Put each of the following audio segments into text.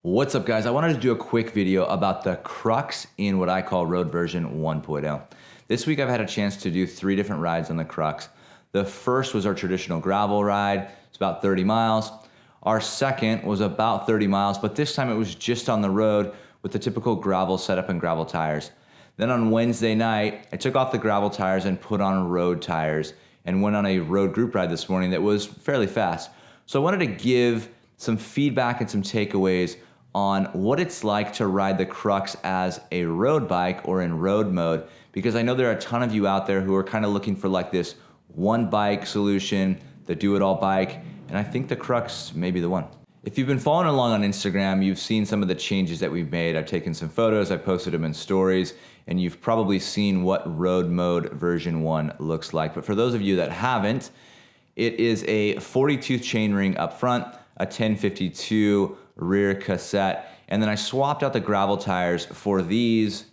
What's up, guys? I wanted to do a quick video about the Crux in what I call road version 1.0. This week I've had a chance to do 3 different rides on the Crux. The first was our traditional gravel ride. It's about 30 miles. Our second was about 30 miles, but this time it was just on the road with the typical gravel setup and gravel tires. Then on Wednesday night, I took off the gravel tires and put on road tires and went on a road group ride this morning that was fairly fast. So I wanted to give some feedback and some takeaways on what it's like to ride the Crux as a road bike or in road mode, because I know there are a ton of you out there who are kind of looking for like this one bike solution, the do-it-all bike, and I think the Crux may be the one. If you've been following along on Instagram, you've seen some of the changes that we've made. I've taken some photos, I posted them in stories, and you've probably seen what road mode version 1 looks like. But for those of you that haven't, it is a 40-tooth chainring up front, a 1052 rear cassette, and then I swapped out the gravel tires for these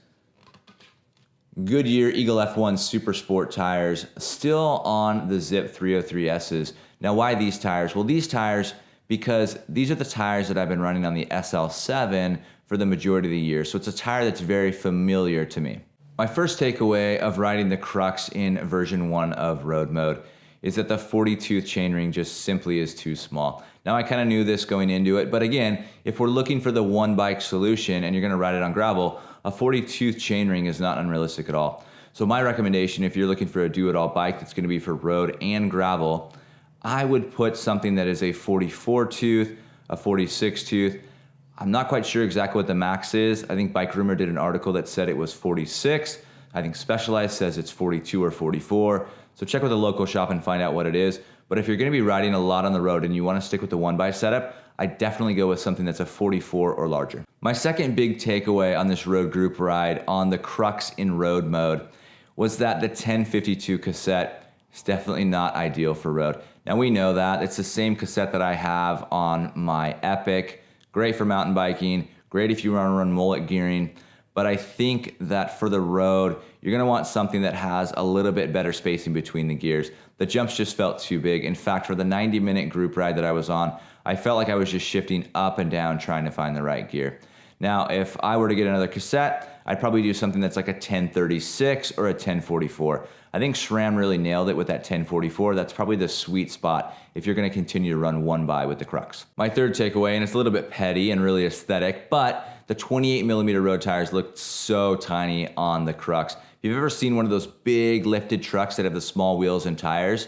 Goodyear Eagle F1 Super Sport tires, still on the Zip 303Ss. Now, why these tires? Well, these tires, because these are the tires that I've been running on the SL7 for the majority of the year, so it's a tire that's very familiar to me. My first takeaway of riding the Crux in version 1 of road mode is that the 40-tooth chainring just simply is too small. Now, I kind of knew this going into it, but again, if we're looking for the one bike solution and you're gonna ride it on gravel, a 40-tooth chainring is not unrealistic at all. So my recommendation, if you're looking for a do-it-all bike that's gonna be for road and gravel, I would put something that is a 44-tooth, a 46-tooth. I'm not quite sure exactly what the max is. I think Bike Rumor did an article that said it was 46. I think Specialized says it's 42 or 44. So check with a local shop and find out what it is. But if you're gonna be riding a lot on the road and you wanna stick with the one bike setup, I definitely go with something that's a 44 or larger. My second big takeaway on this road group ride on the Crux in road mode was that the 1052 cassette is definitely not ideal for road. Now, we know that. It's the same cassette that I have on my Epic. Great for mountain biking, great if you wanna run mullet gearing. But I think that for the road, you're gonna want something that has a little bit better spacing between the gears. The jumps just felt too big. In fact, for the 90-minute group ride that I was on, I felt like I was just shifting up and down trying to find the right gear. Now, if I were to get another cassette, I'd probably do something that's like a 1036 or a 1044. I think SRAM really nailed it with that 1044. That's probably the sweet spot if you're gonna continue to run one by with the Crux. My third takeaway, and it's a little bit petty and really aesthetic, but the 28mm road tires looked so tiny on the Crux. If you've ever seen one of those big lifted trucks that have the small wheels and tires,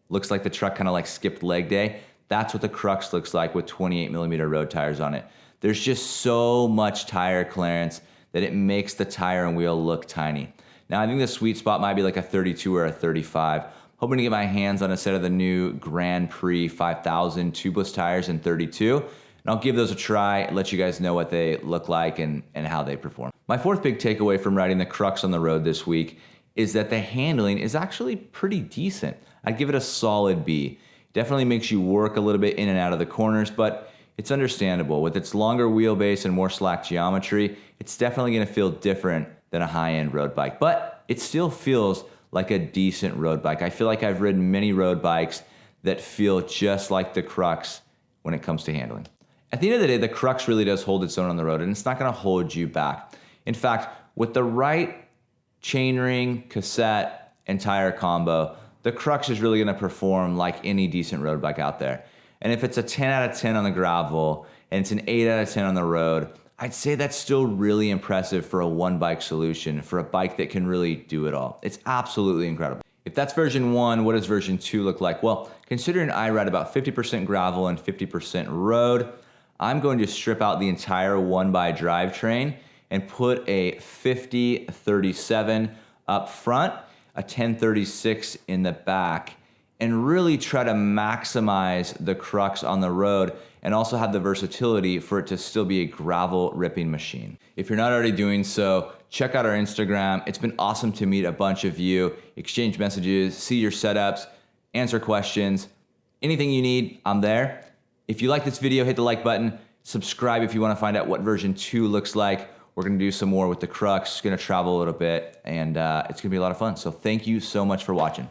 looks like the truck kind of like skipped leg day. That's what the Crux looks like with 28mm road tires on it. There's just so much tire clearance that it makes the tire and wheel look tiny. Now, I think the sweet spot might be like a 32 or a 35. Hoping to get my hands on a set of the new Grand Prix 5000 tubeless tires in 32. And I'll give those a try, let you guys know what they look like and how they perform. My fourth big takeaway from riding the Crux on the road this week is that the handling is actually pretty decent. I'd give it a solid B. Definitely makes you work a little bit in and out of the corners, but it's understandable. With its longer wheelbase and more slack geometry, it's definitely gonna feel different than a high-end road bike, but it still feels like a decent road bike. I feel like I've ridden many road bikes that feel just like the Crux when it comes to handling. At the end of the day, the Crux really does hold its own on the road, and it's not gonna hold you back. In fact, with the right chainring, cassette, and tire combo, the Crux is really gonna perform like any decent road bike out there. And if it's a 10 out of 10 on the gravel, and it's an 8 out of 10 on the road, I'd say that's still really impressive for a one bike solution, for a bike that can really do it all. It's absolutely incredible. If that's version 1, what does version 2 look like? Well, considering I ride about 50% gravel and 50% road, I'm going to strip out the entire one by drivetrain and put a 50-37 up front, a 1036 in the back, and really try to maximize the Crux on the road and also have the versatility for it to still be a gravel ripping machine. If you're not already doing so, check out our Instagram. It's been awesome to meet a bunch of you, exchange messages, see your setups, answer questions. Anything you need, I'm there. If you like this video, hit the like button, subscribe if you wanna find out what version 2 looks like. We're gonna do some more with the Crux, gonna travel a little bit, and it's gonna be a lot of fun. So thank you so much for watching.